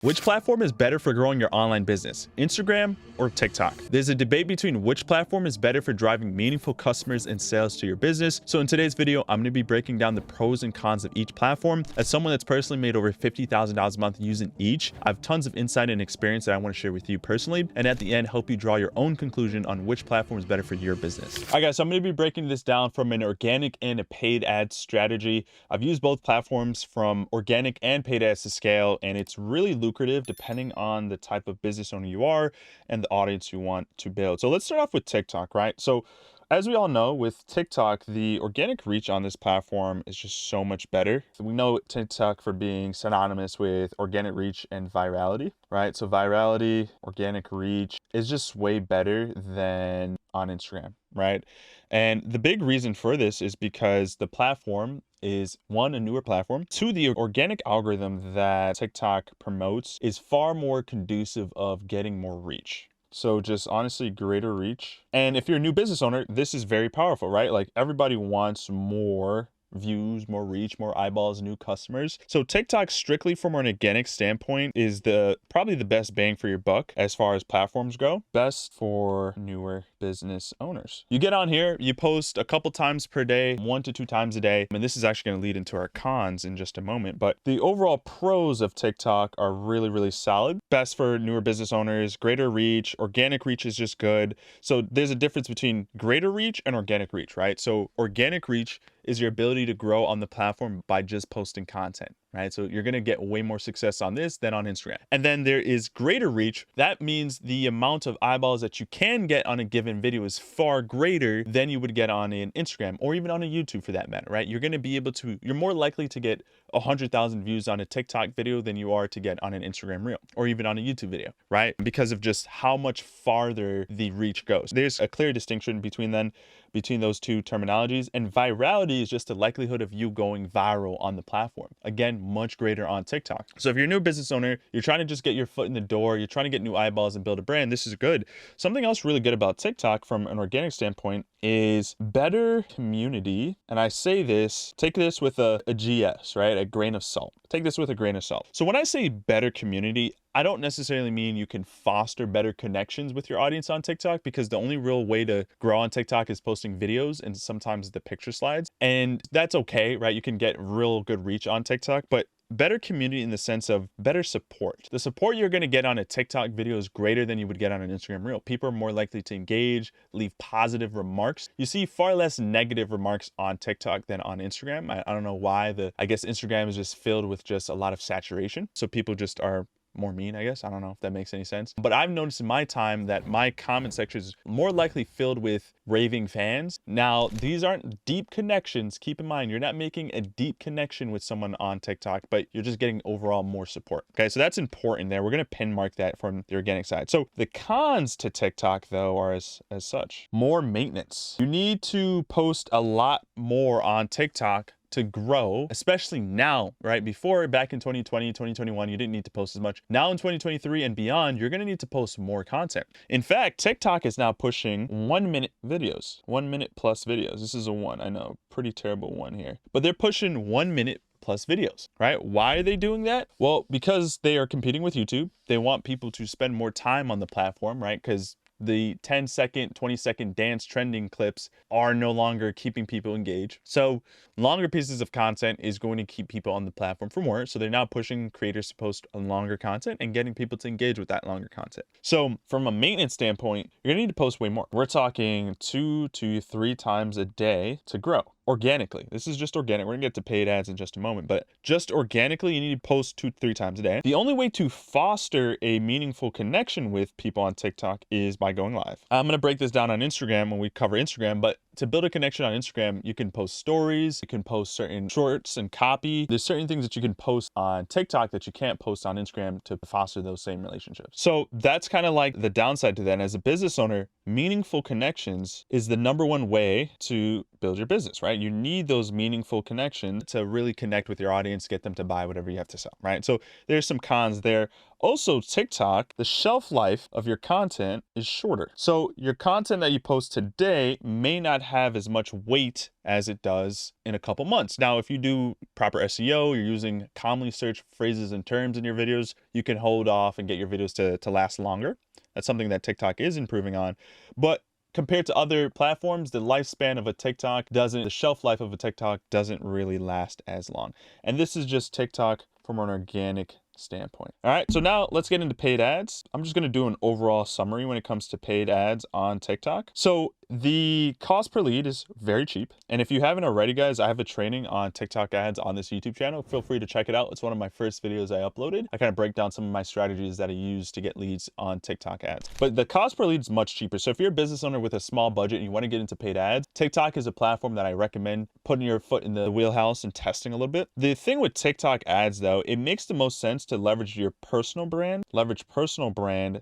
Which platform is better for growing your online business, Instagram or TikTok? There's a debate between which platform is better for driving meaningful customers and sales to your business. So in today's video, I'm going to be breaking down the pros and cons of each platform. As someone that's personally made over $50,000 a month using each, I have tons of insight and experience that I want to share with you personally. And at the end, help you draw your own conclusion on which platform is better for your business. All right, guys, so I'm going to be breaking this down from an organic and a paid ad strategy. I've used both platforms from organic and paid ads to scale, and it's really lucrative depending on the type of business owner you are and the audience you want to build. So let's start off with TikTok, right? So as we all know, with TikTok, the organic reach on this platform is just so much better. We know TikTok for being synonymous with organic reach and virality, right? So virality, organic reach is just way better than on Instagram, right? And the big reason for this is because the platform is, one, a newer platform. Two, the organic algorithm that TikTok promotes is far more conducive of getting more reach. So just honestly, greater reach. And if you're a new business owner, this is very powerful, right? Like everybody wants more views, more reach, more eyeballs, new customers. So TikTok, strictly from an organic standpoint, is probably the best bang for your buck as far as platforms go. Best for newer business owners. You get on here, you post a couple times per day, 1 to 2 times a day. And this is actually going to lead into our cons in just a moment. But the overall pros of TikTok are really, really solid. Best for newer business owners, greater reach, organic reach is just good. So there's a difference between greater reach and organic reach, right? So organic reach is your ability to grow on the platform by just posting content, right? So you're going to get way more success on this than on Instagram. And then there is greater reach. That means the amount of eyeballs that you can get on a given video is far greater than you would get on an Instagram or even on a YouTube for that matter, right? You're going to be able to, you're more likely to get 100,000 views on a TikTok video than you are to get on an Instagram reel or even on a YouTube video, right? Because of just how much farther the reach goes. There's a clear distinction between those two terminologies, and virality is just the likelihood of you going viral on the platform. Again, much greater on TikTok. So if you're a new business owner, you're trying to just get your foot in the door, you're trying to get new eyeballs and build a brand, this is good. Something else really good about TikTok from an organic standpoint is better community. And I say this, take this with a GS, right? A grain of salt. Take this with a grain of salt. So when I say better community, I don't necessarily mean you can foster better connections with your audience on TikTok, because the only real way to grow on TikTok is posting videos and sometimes the picture slides. And that's okay, right? You can get real good reach on TikTok, but better community in the sense of better support. The support you're going to get on a TikTok video is greater than you would get on an Instagram reel. People are more likely to engage, leave positive remarks. You see far less negative remarks on TikTok than on Instagram. I don't know why. I guess Instagram is just filled with just a lot of saturation. So people just are more mean, I guess. I don't know if that makes any sense. But I've noticed in my time that my comment section is more likely filled with raving fans. Now, these aren't deep connections. Keep in mind, you're not making a deep connection with someone on TikTok, but you're just getting overall more support. Okay, so that's important there. We're going to pin mark that from the organic side. So the cons to TikTok, though, are as such. More maintenance. You need to post a lot more on TikTok to grow, especially now, right? Before, back in 2020, 2021, you didn't need to post as much. Now in 2023 and beyond, you're gonna need to post more content. In fact, TikTok is now pushing 1-minute videos, 1-minute plus videos. This is a one, I know, pretty terrible one here, but they're pushing 1-minute plus videos, right? Why are they doing that? Well, because they are competing with YouTube. They want people to spend more time on the platform, right? Because the 10-second, 20-second dance trending clips are no longer keeping people engaged. So longer pieces of content is going to keep people on the platform for more. So they're now pushing creators to post longer content and getting people to engage with that longer content. So from a maintenance standpoint, you're gonna need to post way more. We're talking 2 to 3 times a day to grow. Organically. This is just organic. We're gonna get to paid ads in just a moment, but just organically, you need to post 2 to 3 times a day. The only way to foster a meaningful connection with people on TikTok is by going live. I'm gonna break this down on Instagram when we cover Instagram, but to build a connection on Instagram, you can post stories, you can post certain shorts and copy. There's certain things that you can post on TikTok that you can't post on Instagram to foster those same relationships. So that's kind of like the downside to that. And as a business owner, meaningful connections is the #1 way to build your business, right? You need those meaningful connections to really connect with your audience, get them to buy whatever you have to sell, right? So there's some cons there. Also, TikTok, the shelf life of your content is shorter. So your content that you post today may not have as much weight as it does in a couple months. Now, if you do proper SEO, you're using commonly searched phrases and terms in your videos, you can hold off and get your videos to last longer. That's something that TikTok is improving on. But compared to other platforms, the lifespan of a TikTok the shelf life of a TikTok doesn't really last as long. And this is just TikTok from an organic standpoint. All right, so now let's get into paid ads. I'm just gonna do an overall summary when it comes to paid ads on TikTok. So the cost per lead is very cheap. And if you haven't already, guys, I have a training on TikTok ads on this YouTube channel. Feel free to check it out. It's one of my first videos I uploaded. I kind of break down some of my strategies that I use to get leads on TikTok ads. But the cost per lead is much cheaper. So if you're a business owner with a small budget and you want to get into paid ads, TikTok is a platform that I recommend putting your foot in the wheelhouse and testing a little bit. The thing with TikTok ads, though, it makes the most sense to leverage your personal brand,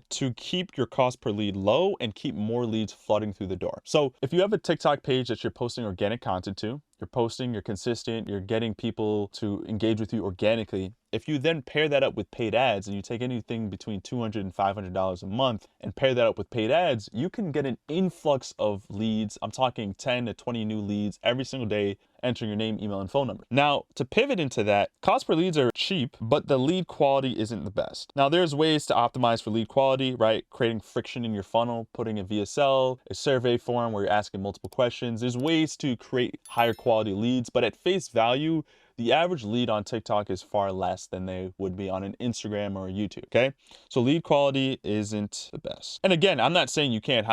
to keep your cost per lead low and keep more leads flooding through the door. So if you have a TikTok page that you're posting organic content to, you're consistent, you're getting people to engage with you organically. If you then pair that up with paid ads and you take anything between $200 and $500 a month and pair that up with paid ads, you can get an influx of leads. I'm talking 10 to 20 new leads every single day, entering your name, email, and phone number. Now, to pivot into that, cost per leads are cheap, but the lead quality isn't the best. Now, there's ways to optimize for lead quality, right? Creating friction in your funnel, putting a VSL, a survey form where you're asking multiple questions. There's ways to create higher quality leads, but at face value, the average lead on TikTok is far less than they would be on an Instagram or a YouTube, okay? So lead quality isn't the best. And again, I'm not saying you can't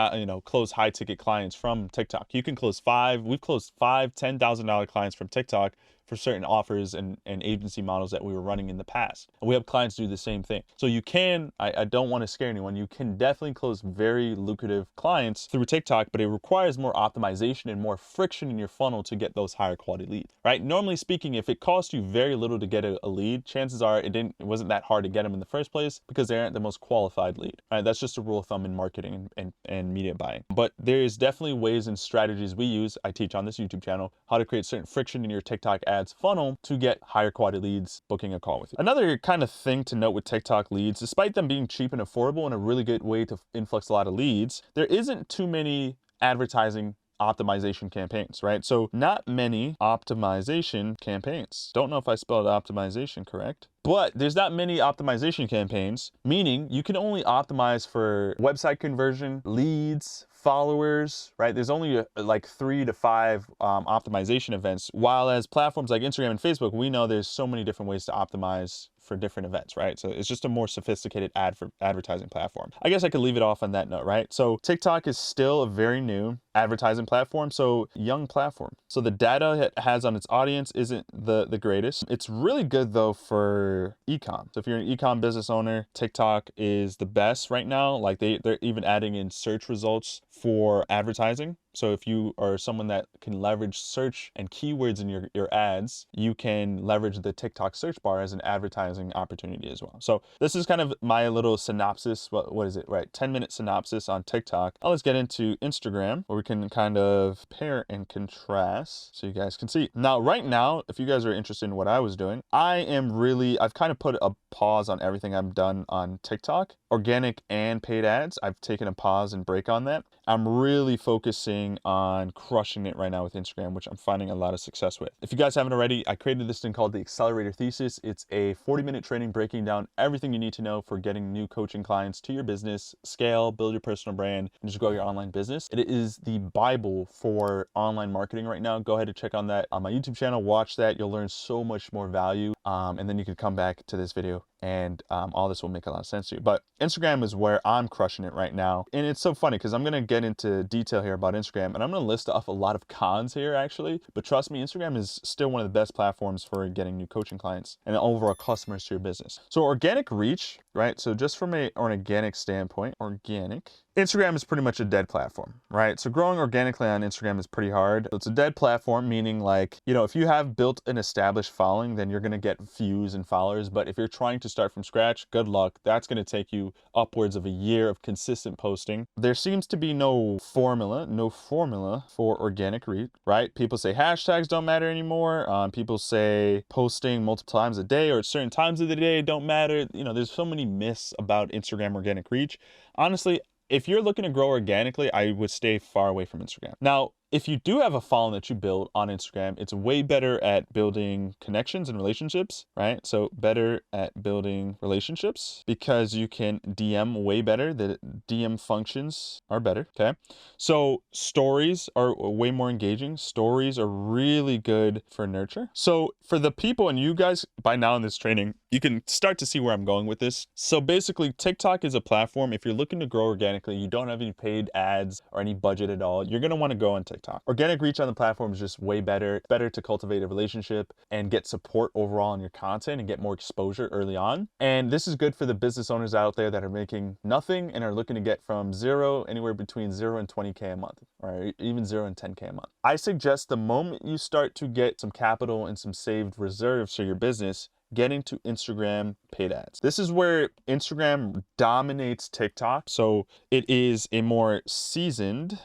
close high ticket clients from TikTok. You can close we've closed $10,000 clients from TikTok for certain offers and agency models that we were running in the past. And we have clients do the same thing. So you can, I don't want to scare anyone, you can definitely close very lucrative clients through TikTok, but it requires more optimization and more friction in your funnel to get those higher quality leads, right? Normally speaking, if it costs you very little to get a lead, chances are it wasn't that hard to get them in the first place because they aren't the most qualified lead, right? That's just a rule of thumb in marketing and media buying. But there's definitely ways and strategies we use, I teach on this YouTube channel, how to create certain friction in your TikTok ads funnel to get higher quality leads booking a call with you. Another kind of thing to note with TikTok leads, despite them being cheap and affordable and a really good way to influx a lot of leads, there isn't too many advertising optimization campaigns, right? So not many optimization campaigns. Don't know if I spelled optimization correct, but there's not many optimization campaigns, meaning you can only optimize for website conversion, leads, followers, right? There's only like 3 to 5 optimization events, while as platforms like Instagram and Facebook, we know there's so many different ways to optimize for different events, right? So it's just a more sophisticated advertising platform. I guess I could leave it off on that note, right? So TikTok is still a very new advertising platform, so young platform. So the data it has on its audience isn't the greatest. It's really good though for e-com. So if you're an e-com business owner, TikTok is the best right now. Like they're even adding in search results for advertising. So if you are someone that can leverage search and keywords in your ads, you can leverage the TikTok search bar as an advertising opportunity as well. So this is kind of my little synopsis. What is it, right? 10-minute synopsis on TikTok. Now let's get into Instagram, where we can kind of pair and contrast so you guys can see. Now, right now, if you guys are interested in what I was doing, I've kind of put a pause on everything I've done on TikTok, organic and paid ads. I've taken a pause and break on that. I'm really focusing on crushing it right now with Instagram, which I'm finding a lot of success with. If you guys haven't already, I created this thing called the Accelerator Thesis. It's a 40-minute training breaking down everything you need to know for getting new coaching clients to your business, scale, build your personal brand, and just grow your online business. It is the Bible for online marketing right now. Go ahead and check on that on my YouTube channel. Watch that. You'll learn so much more value. And then you can come back to this video and all this will make a lot of sense to you. But Instagram is where I'm crushing it right now. And it's so funny because I'm going to get into detail here about Instagram, and I'm going to list off a lot of cons here actually. But trust me, Instagram is still one of the best platforms for getting new coaching clients and overall customers to your business. So organic reach, right? So just from an organic standpoint, organic Instagram is pretty much a dead platform, right? So growing organically on Instagram is pretty hard. It's a dead platform, meaning like, you know, if you have built an established following, then you're going to get views and followers. But if you're trying to start from scratch, good luck. That's going to take you upwards of a year of consistent posting. There seems to be no formula for organic reach, right? People say hashtags don't matter anymore. People say posting multiple times a day or at certain times of the day don't matter. You know, there's so many myths about Instagram organic reach. Honestly, if you're looking to grow organically, I would stay far away from Instagram. Now, if you do have a following that you build on Instagram, it's way better at building connections and relationships, right? So better at building relationships because you can DM way better. The DM functions are better, okay? So stories are way more engaging. Stories are really good for nurture. So for the people, and you guys by now in this training, you can start to see where I'm going with this. So basically, TikTok is a platform. If you're looking to grow organically, you don't have any paid ads or any budget at all, you're gonna wanna go on TikTok. Organic reach on the platform is just way better. It's better to cultivate a relationship and get support overall on your content and get more exposure early on. And this is good for the business owners out there that are making nothing and are looking to get from zero, anywhere between 0 and 20K a month, or even 0 and 10K a month. I suggest the moment you start to get some capital and some saved reserves for your business, getting to Instagram paid ads. This is where Instagram dominates TikTok. So it is a more seasoned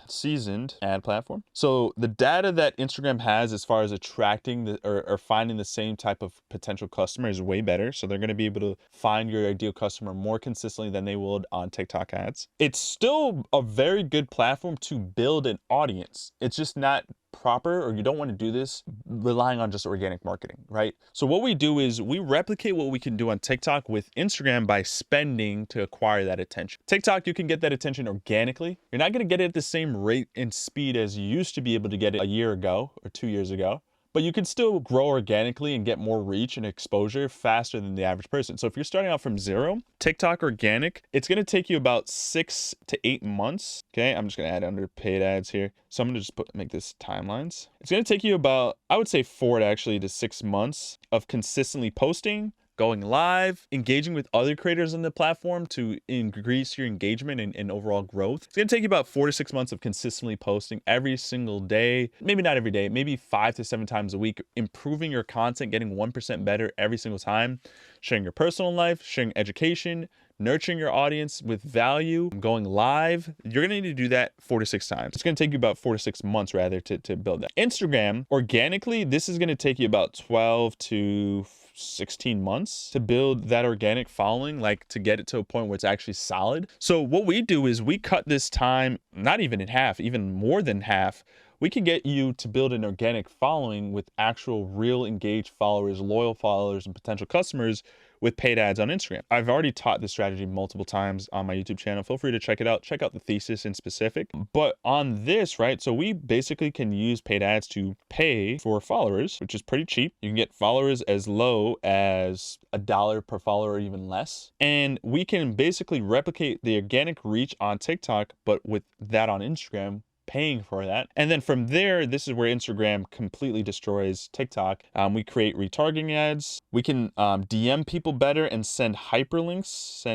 ad platform. So the data that Instagram has as far as attracting or finding the same type of potential customer is way better. So they're going to be able to find your ideal customer more consistently than they would on TikTok ads. It's still a very good platform to build an audience. It's just not proper, or you don't want to do this relying on just organic marketing, right? So what we do is we replicate what we can do on TikTok with Instagram by spending to acquire that attention. TikTok, you can get that attention organically. You're not going to get it at the same rate and speed as you used to be able to get it a year ago or 2 years ago. But you can still grow organically and get more reach and exposure faster than the average person. So if you're starting out from zero, TikTok organic, it's going to take you about 6 to 8 months. Okay, I'm just going to add under paid ads here. So I'm going to just make this timelines. It's going to take you about, I would say 4 to 6 months of consistently posting, going live, engaging with other creators on the platform to increase your engagement and overall growth. It's gonna take you about 4 to 6 months of consistently posting every single day, maybe not every day, maybe 5 to 7 times a week, improving your content, getting 1% better every single time, sharing your personal life, sharing education, nurturing your audience with value, going live. You're gonna need to do that 4 to 6 times. It's gonna take you about 4 to 6 months rather to build that. Instagram, organically, this is gonna take you about 12 to 16 months to build that organic following, like to get it to a point where it's actually solid. So what we do is we cut this time, not even in half, even more than half. We can get you to build an organic following with actual real engaged followers, loyal followers, and potential customers with paid ads on Instagram. I've already taught this strategy multiple times on my YouTube channel. Feel free to check it out. Check out the thesis in specific. But on this, right, so we basically can use paid ads to pay for followers, which is pretty cheap. You can get followers as low as $1 per follower or even less. And we can basically replicate the organic reach on TikTok, but with that on Instagram, paying for that. And then from there, this is where Instagram completely destroys TikTok. We create retargeting ads. We can DM people better and send hyperlinks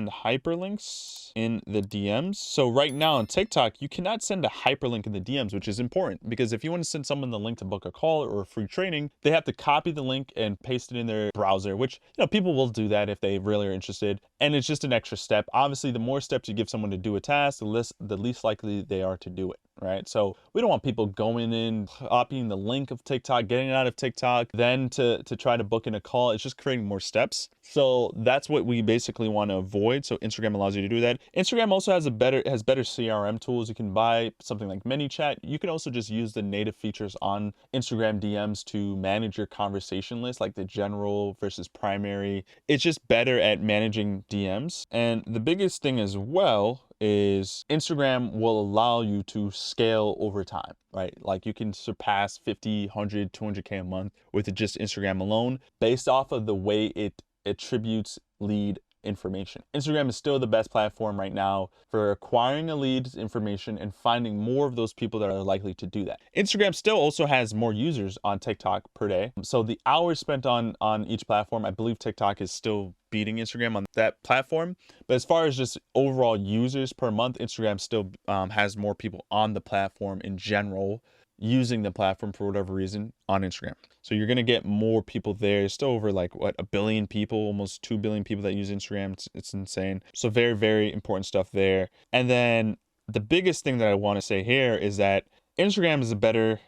in the DMs. So right now on TikTok, you cannot send a hyperlink in the DMs, which is important because if you want to send someone the link to book a call or a free training, they have to copy the link and paste it in their browser, which, you know, people will do that if they really are interested. And it's just an extra step. Obviously, the more steps you give someone to do a task, the least likely they are to do it. Right? So we don't want people going in, copying the link of TikTok, getting it out of TikTok, then to try to book in a call. It's just creating more steps. So that's what we basically want to avoid. So Instagram allows you to do that. Instagram also has better CRM tools. You can buy something like ManyChat. You can also just use the native features on Instagram DMs to manage your conversation list, like the general versus primary. It's just better at managing DMs. And the biggest thing as well is Instagram will allow you to scale over time, right? Like you can surpass 50, 100, 200K a month with just Instagram alone based off of the way it attributes lead information. Instagram is still the best platform right now for acquiring a lead's information and finding more of those people that are likely to do that. Instagram still also has more users on TikTok per day. So the hours spent on each platform, I believe TikTok is still beating Instagram on that platform. But as far as just overall users per month, Instagram still has more people on the platform in general, using the platform for whatever reason on Instagram. So you're going to get more people there. It's still over like what, 1 billion people, almost 2 billion people that use Instagram. It's insane. So very, very important stuff there. And then the biggest thing that I want to say here is that Instagram is a better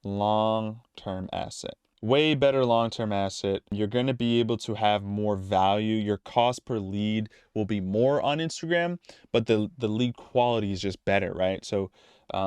long-term asset. Way better long-term asset. You're going to be able to have more value. Your cost per lead will be more on Instagram, but the lead quality is just better, right? So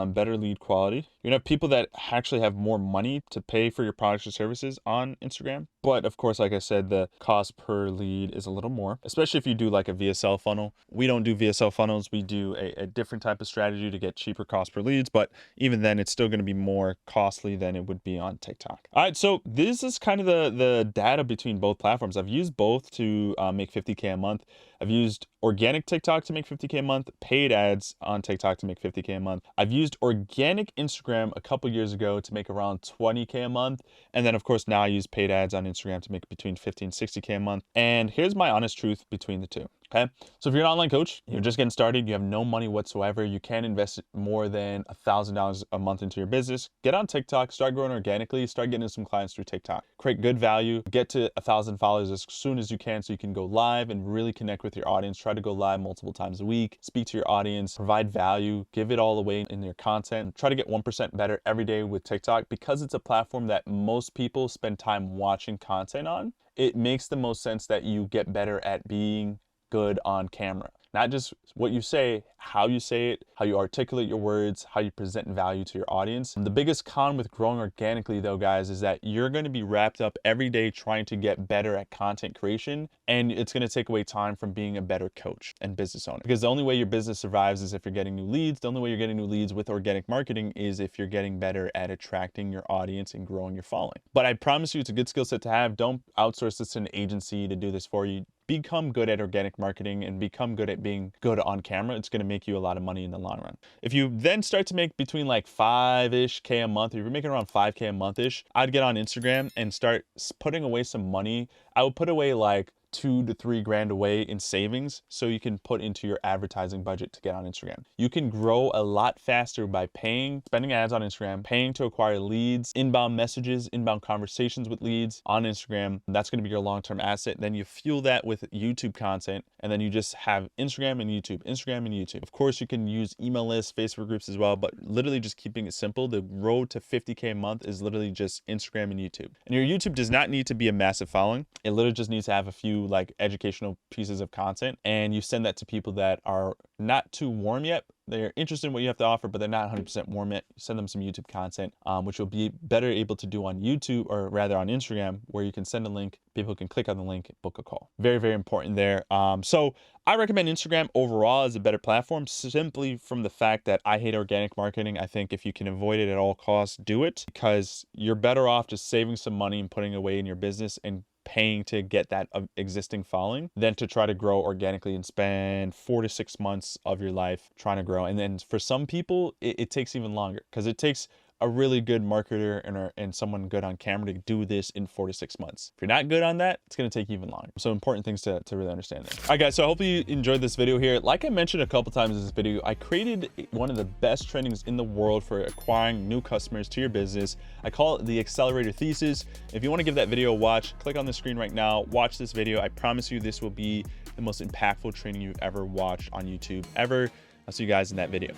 better lead quality. You're gonna have people that actually have more money to pay for your products or services on Instagram. But of course, like I said, the cost per lead is a little more, especially if you do like a VSL funnel. We don't do VSL funnels. We do a different type of strategy to get cheaper cost per leads. But even then, it's still gonna be more costly than it would be on TikTok. All right, so this is kind of the data between both platforms. I've used both to make 50K a month. I've used organic TikTok to make 50K a month, paid ads on TikTok to make 50K a month. I've used organic Instagram a couple years ago to make around 20K a month. And then of course, now I use paid ads on Instagram to make between 50 and 60K a month. And here's my honest truth between the two. Okay. So if you're an online coach, you're just getting started, you have no money whatsoever, you can't invest more than $1,000 a month into your business, get on TikTok, start growing organically, start getting some clients through TikTok, create good value, get to 1,000 followers as soon as you can so you can go live and really connect with your audience. Try to go live multiple times a week, speak to your audience, provide value, give it all away in your content. Try to get 1% better every day with TikTok because it's a platform that most people spend time watching content on. It makes the most sense that you get better at being good on camera. Not just what you say, how you articulate your words, how you present value to your audience. And the biggest con with growing organically though, guys, is that you're going to be wrapped up every day trying to get better at content creation. And it's going to take away time from being a better coach and business owner. Because the only way your business survives is if you're getting new leads. The only way you're getting new leads with organic marketing is if you're getting better at attracting your audience and growing your following. But I promise you, it's a good skill set to have. Don't outsource this to an agency to do this for you. Become good at organic marketing and become good at being good on camera. It's going to make you a lot of money in the long run. If you then start to make between like 5-ish K a month, if you're making around 5K a month-ish, I'd get on Instagram and start putting away some money. I would put away like 2 to 3 grand away in savings so you can put into your advertising budget to get on Instagram. You can grow a lot faster by spending ads on Instagram, paying to acquire leads, inbound messages, inbound conversations with leads on Instagram. That's going to be your long-term asset. Then you fuel that with YouTube content, and then you just have Instagram and YouTube, Instagram and YouTube. Of course, you can use email lists, Facebook groups as well, but literally just keeping it simple. The road to 50K a month is literally just Instagram and YouTube. And your YouTube does not need to be a massive following. It literally just needs to have a few like educational pieces of content, and you send that to people that are not too warm yet. They're interested in what you have to offer, but they're not 100% warm yet. Send them some YouTube content, which you'll be better able to do on YouTube, or rather on Instagram, where you can send a link, people can click on the link, book a call. Very, very important there. So I recommend Instagram overall as a better platform, simply from the fact that I hate organic marketing. I think if you can avoid it at all costs, do it, because you're better off just saving some money and putting away in your business and paying to get that existing following than to try to grow organically and spend 4 to 6 months of your life trying to grow. And then for some people, it takes even longer, because it takes a really good marketer and someone good on camera to do this in 4 to 6 months. If you're not good on that, it's going to take even longer. So important things to really understand there. All right, guys, so hopefully you enjoyed this video here. Like I mentioned a couple times in this video, I created one of the best trainings in the world for acquiring new customers to your business. I call it the Accelerator Thesis. If you want to give that video a watch, click on the screen right now, watch this video. I promise you this will be the most impactful training you've ever watched on YouTube ever. I'll see you guys in that video.